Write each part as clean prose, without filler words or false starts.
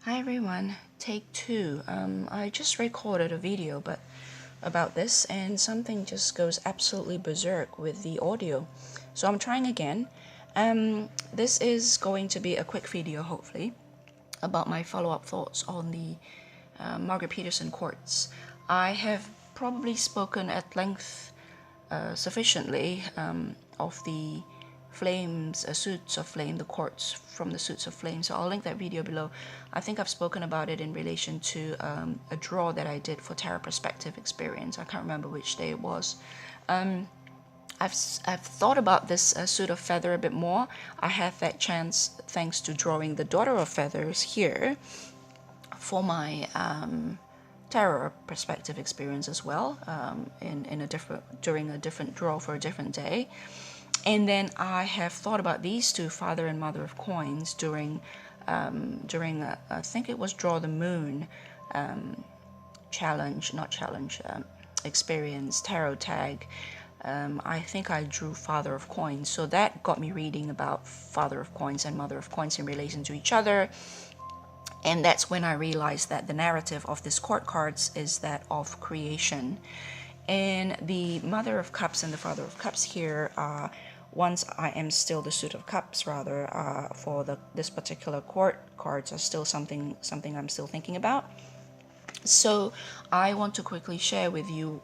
Hi everyone, take two. I just recorded a video about this and something just goes absolutely berserk with the audio. So I'm trying again. This is going to be a quick video hopefully about my follow-up thoughts on the Margarete Petersen quotes. I have probably spoken at length sufficiently of the flames, suits of flame, the quartz from the suits of flame. So I'll link that video below. I think I've spoken about it in relation to a draw that I did for Tarot Perspective Experience. I can't remember which day it was. I've thought about this suit of feather a bit more. I had that chance thanks to drawing the Daughter of Feathers here for my Tarot Perspective Experience as well, during a different draw for a different day. And then I have thought about these two, Father and Mother of Coins, during I think it was Draw the Moon experience, tarot tag. I think I drew Father of Coins, so that got me reading about Father of Coins and Mother of Coins in relation to each other. And that's when I realized that the narrative of these court cards is that of creation. And the Mother of Cups and the Father of Cups here are, once I am still the Suit of Cups, rather, for this particular court cards are still something I'm still thinking about. So I want to quickly share with you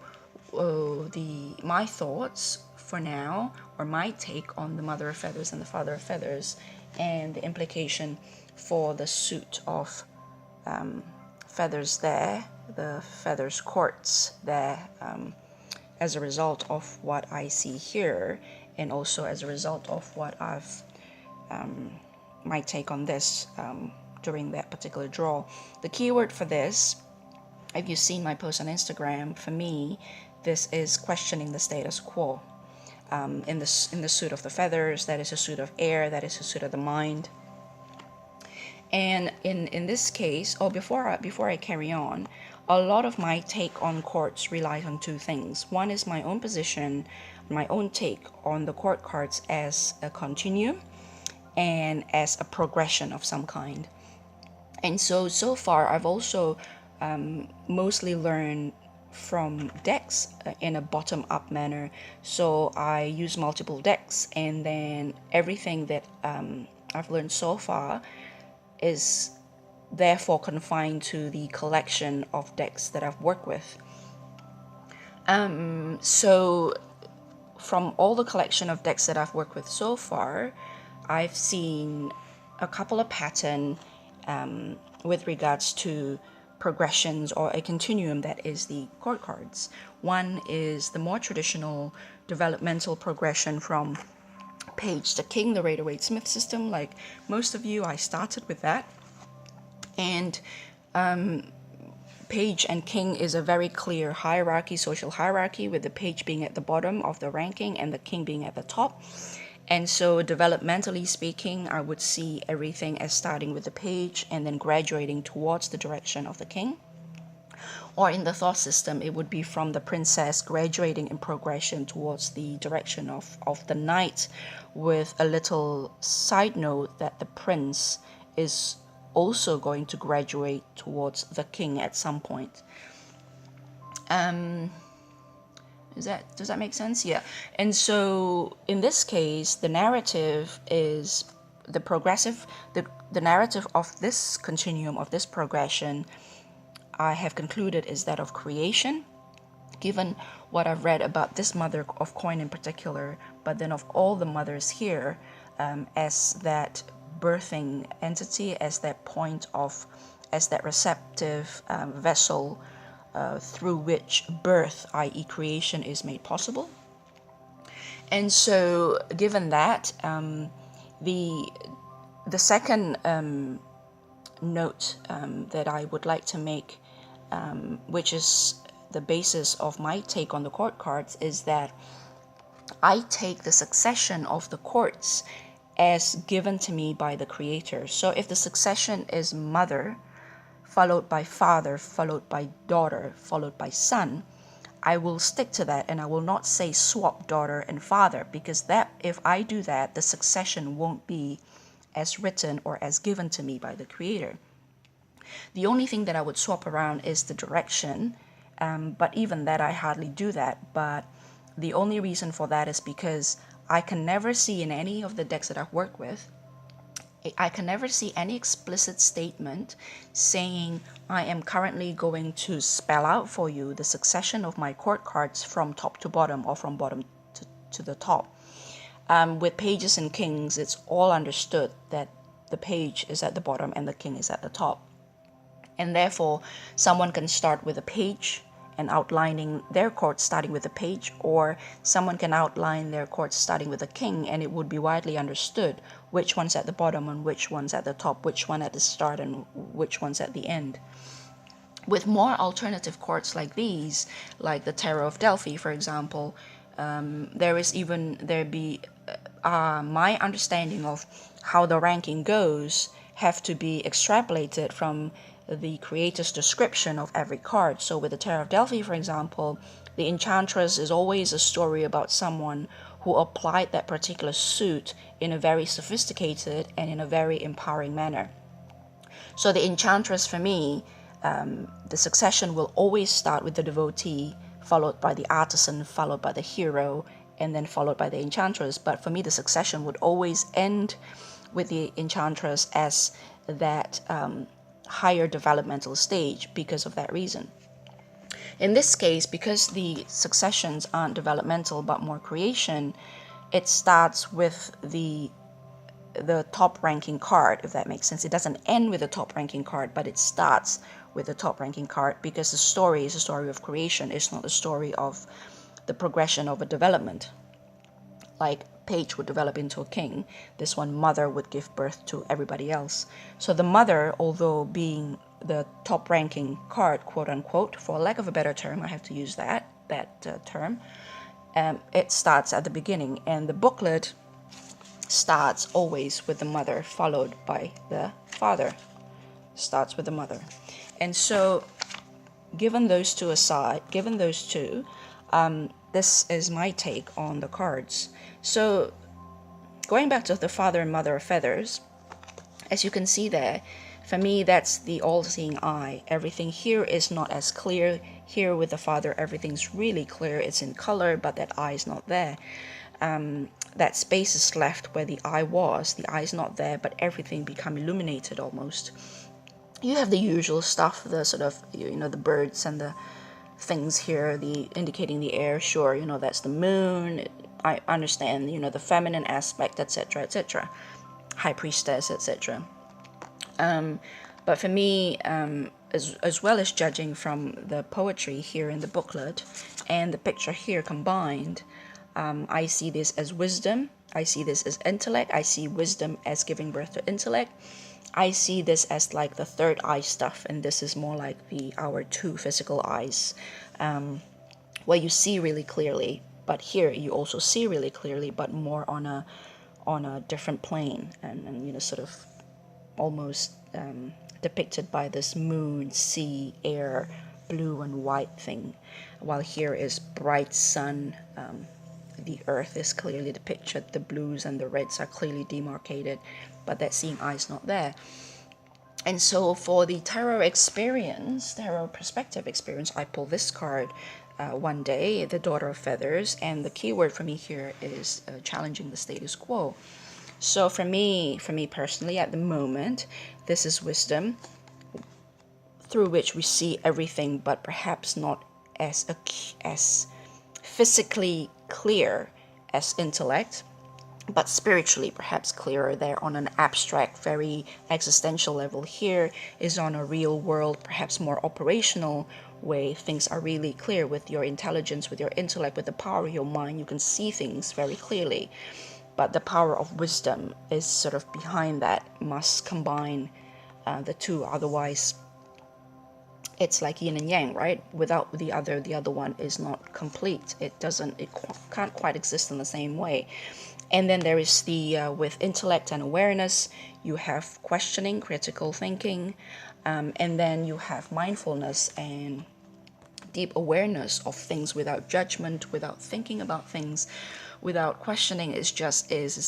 my thoughts for now, or my take on the Mother of Feathers and the Father of Feathers, and the implication for the suit of feathers there, the feathers quartz there, as a result of what I see here, and also as a result of what I've my take on this during that particular draw. The keyword for this, if you've seen my post on Instagram, for me, this is questioning the status quo. In the suit of the feathers, that is a suit of air, that is a suit of the mind. And in this case, before I carry on, a lot of my take on courts relies on two things. One is my own position, my own take on the court cards as a continuum and as a progression of some kind. And so far, I've also mostly learned from decks in a bottom-up manner. So I use multiple decks, and then everything that I've learned so far is therefore confined to the collection of decks that I've worked with. So from all the collection of decks that I've worked with so far, I've seen a couple of patterns with regards to progressions or a continuum that is the court cards. One is the more traditional developmental progression from Page to King, the Rider-Waite-Smith system. Like most of you, I started with that. And Page and King is a very clear hierarchy, social hierarchy, with the Page being at the bottom of the ranking and the King being at the top. And so developmentally speaking, I would see everything as starting with the Page and then graduating towards the direction of the King. Or in the thought system, it would be from the Princess graduating in progression towards the direction of the Knight, with a little side note that the Prince is also going to graduate towards the King at some point. Does that make sense? Yeah. And so in this case, the narrative is the narrative of this continuum, of this progression, I have concluded is that of creation, given what I've read about this Mother of Coin in particular, but then of all the mothers here, as that birthing entity, as that point of, as that receptive vessel through which birth, i.e. creation, is made possible. And so given that, the second note that I would like to make, which is the basis of my take on the court cards, is that I take the succession of the courts as given to me by the Creator. So if the succession is mother, followed by father, followed by daughter, followed by son, I will stick to that, and I will not say swap daughter and father, because that, if I do that, the succession won't be as written or as given to me by the Creator. The only thing that I would swap around is the direction, but even that I hardly do that. But the only reason for that is because I can never see in any of the decks that I've worked with, I can never see any explicit statement saying I am currently going to spell out for you the succession of my court cards from top to bottom or from bottom to the top. With pages and kings, it's all understood that the page is at the bottom and the king is at the top. And therefore, someone can start with a page and outlining their court starting with a page, or someone can outline their court starting with a king, and it would be widely understood which one's at the bottom and which one's at the top, which one at the start and which one's at the end. With more alternative courts like these, like the Tarot of Delphi, for example, my understanding of how the ranking goes have to be extrapolated from the creator's description of every card. So with the Tarot of Delphi, for example, the Enchantress is always a story about someone who applied that particular suit in a very sophisticated and in a very empowering manner. So the Enchantress, for me, the succession will always start with the devotee, followed by the artisan, followed by the hero, and then followed by the Enchantress. But for me, the succession would always end with the Enchantress as that higher developmental stage because of that reason. In this case, because the successions aren't developmental but more creation, it starts with the top ranking card, if that makes sense. It doesn't end with the top ranking card, but it starts with the top ranking card because the story is a story of creation. It's not a story of the progression of a development. Like Page would develop into a king, this one Mother would give birth to everybody else. So the Mother, although being the top ranking card, quote unquote, for lack of a better term, I have to use that term, it starts at the beginning, and the booklet starts always with the Mother followed by the Father. Starts with the Mother. And so given those two, this is my take on the cards. So going back to the Father and Mother of Feathers, as you can see there, for me, that's the all-seeing eye. Everything here is not as clear. Here with the Father, everything's really clear. It's in color, but that eye is not there. That space is left where the eye was. The eye is not there, but everything become illuminated almost. You have the usual stuff, the sort of, the birds and the things here, the indicating the air. Sure, that's the moon. I understand, the feminine aspect, etc., etc. High priestess, etc. But for me, as well as judging from the poetry here in the booklet and the picture here combined, I see this as wisdom. I see this as intellect. I see wisdom as giving birth to intellect. I see this as like the third eye stuff, and this is more like our two physical eyes, where you see really clearly. But here you also see really clearly, but more on a different plane, and sort of almost depicted by this moon, sea, air, blue and white thing, while here is bright sun. The earth is clearly depicted, the blues and the reds are clearly demarcated, but that seeing eye is not there. And so for the tarot perspective experience, I pull this card one day, the Daughter of Feathers, and the keyword for me here is challenging the status quo. So for me personally, at the moment, this is wisdom, through which we see everything, but perhaps not as physically clear as intellect, but spiritually perhaps clearer there on an abstract, very existential level. Here is on a real world, perhaps more operational way. Things are really clear with your intelligence, with your intellect, with the power of your mind. You can see things very clearly, but the power of wisdom is sort of behind that, must combine the two. Otherwise, it's like yin and yang, right? Without the other one is not complete. It can't quite exist in the same way. And then there is with intellect and awareness, you have questioning, critical thinking, and then you have mindfulness and deep awareness of things without judgment, without thinking about things, without questioning. Is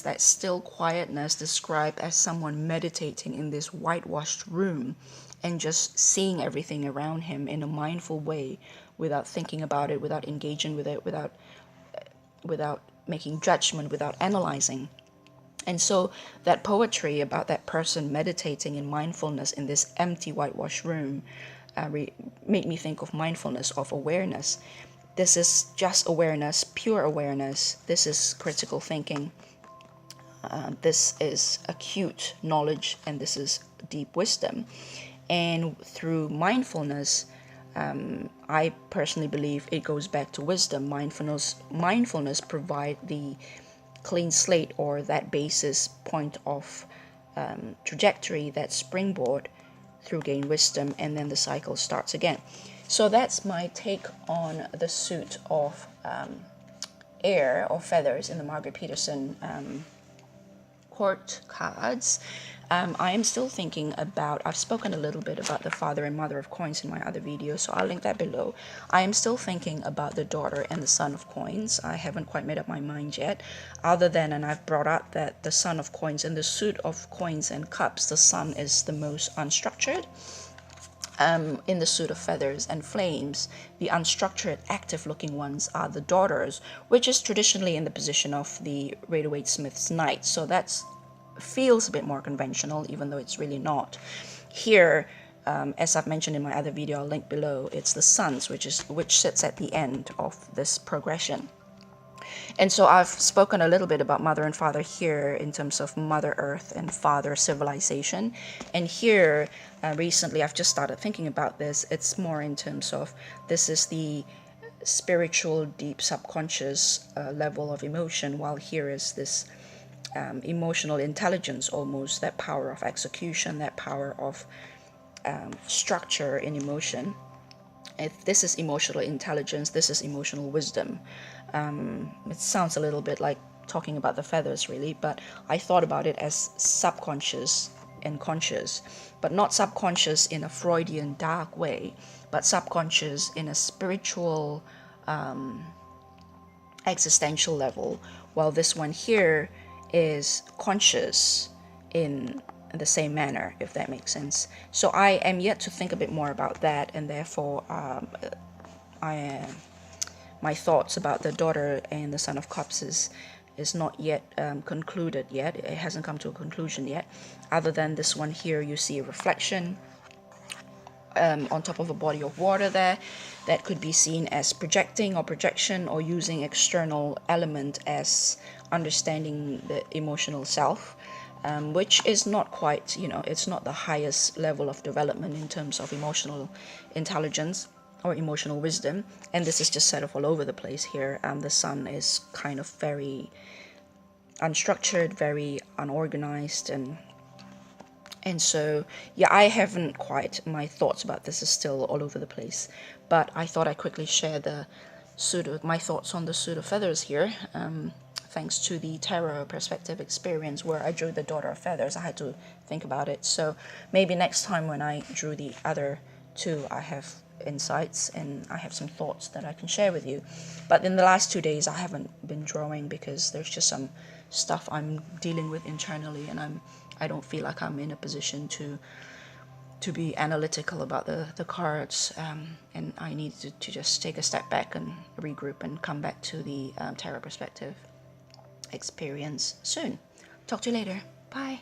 that still quietness described as someone meditating in this whitewashed room and just seeing everything around him in a mindful way, without thinking about it, without engaging with it, without making judgment, without analyzing. And so that poetry about that person meditating in mindfulness in this empty whitewashed room made me think of mindfulness, of awareness. This is just awareness, pure awareness. This is critical thinking. This is acute knowledge, and this is deep wisdom. And through mindfulness, I personally believe it goes back to wisdom. Mindfulness provide the clean slate, or that basis point of trajectory, that springboard through gain wisdom, and then the cycle starts again. So that's my take on the suit of air or feathers in the Margarete Petersen court cards. I am still thinking about, I've spoken a little bit about the father and mother of coins in my other video, so I'll link that below. I am still thinking about the daughter and the son of coins. I haven't quite made up my mind yet, other than, and I've brought up that the son of coins in the suit of coins and cups, the son is the most unstructured. In the suit of feathers and flames, the unstructured, active-looking ones are the daughters, which is traditionally in the position of the Rider-Waite-Smith's knight. So that feels a bit more conventional, even though it's really not. Here, as I've mentioned in my other video, I'll link below, it's the sons, which sits at the end of this progression. And so I've spoken a little bit about mother and father here in terms of Mother Earth and father civilization. And here, recently, I've just started thinking about this. It's more in terms of this is the spiritual, deep subconscious level of emotion, while here is this emotional intelligence, almost, that power of execution, that power of structure in emotion. If this is emotional intelligence, this is emotional wisdom. It sounds a little bit like talking about the feathers, really, but I thought about it as subconscious and conscious, but not subconscious in a Freudian dark way, but subconscious in a spiritual, existential level, while this one here is conscious in the same manner, if that makes sense. So I am yet to think a bit more about that, and therefore my thoughts about the daughter and the son of cups is not yet concluded yet. It hasn't come to a conclusion yet, other than this one here. You see a reflection on top of a body of water there that could be seen as projecting or projection, or using external element as understanding the emotional self, which is not quite, it's not the highest level of development in terms of emotional intelligence or emotional wisdom. And this is just set up all over the place here. The sun is kind of very unstructured, very unorganized, and so, yeah, I haven't quite, my thoughts about this is still all over the place, but I thought I'd quickly share my thoughts on the suit of feathers here. Thanks to the tarot perspective experience where I drew the daughter of feathers, I had to think about it. So maybe next time when I drew the other two, I have insights and I have some thoughts that I can share with you. But in the last 2 days, I haven't been drawing because there's just some stuff I'm dealing with internally, and I don't feel like I'm in a position to be analytical about the cards, and I need to just take a step back and regroup and come back to the tarot perspective experience soon. Talk to you later. Bye.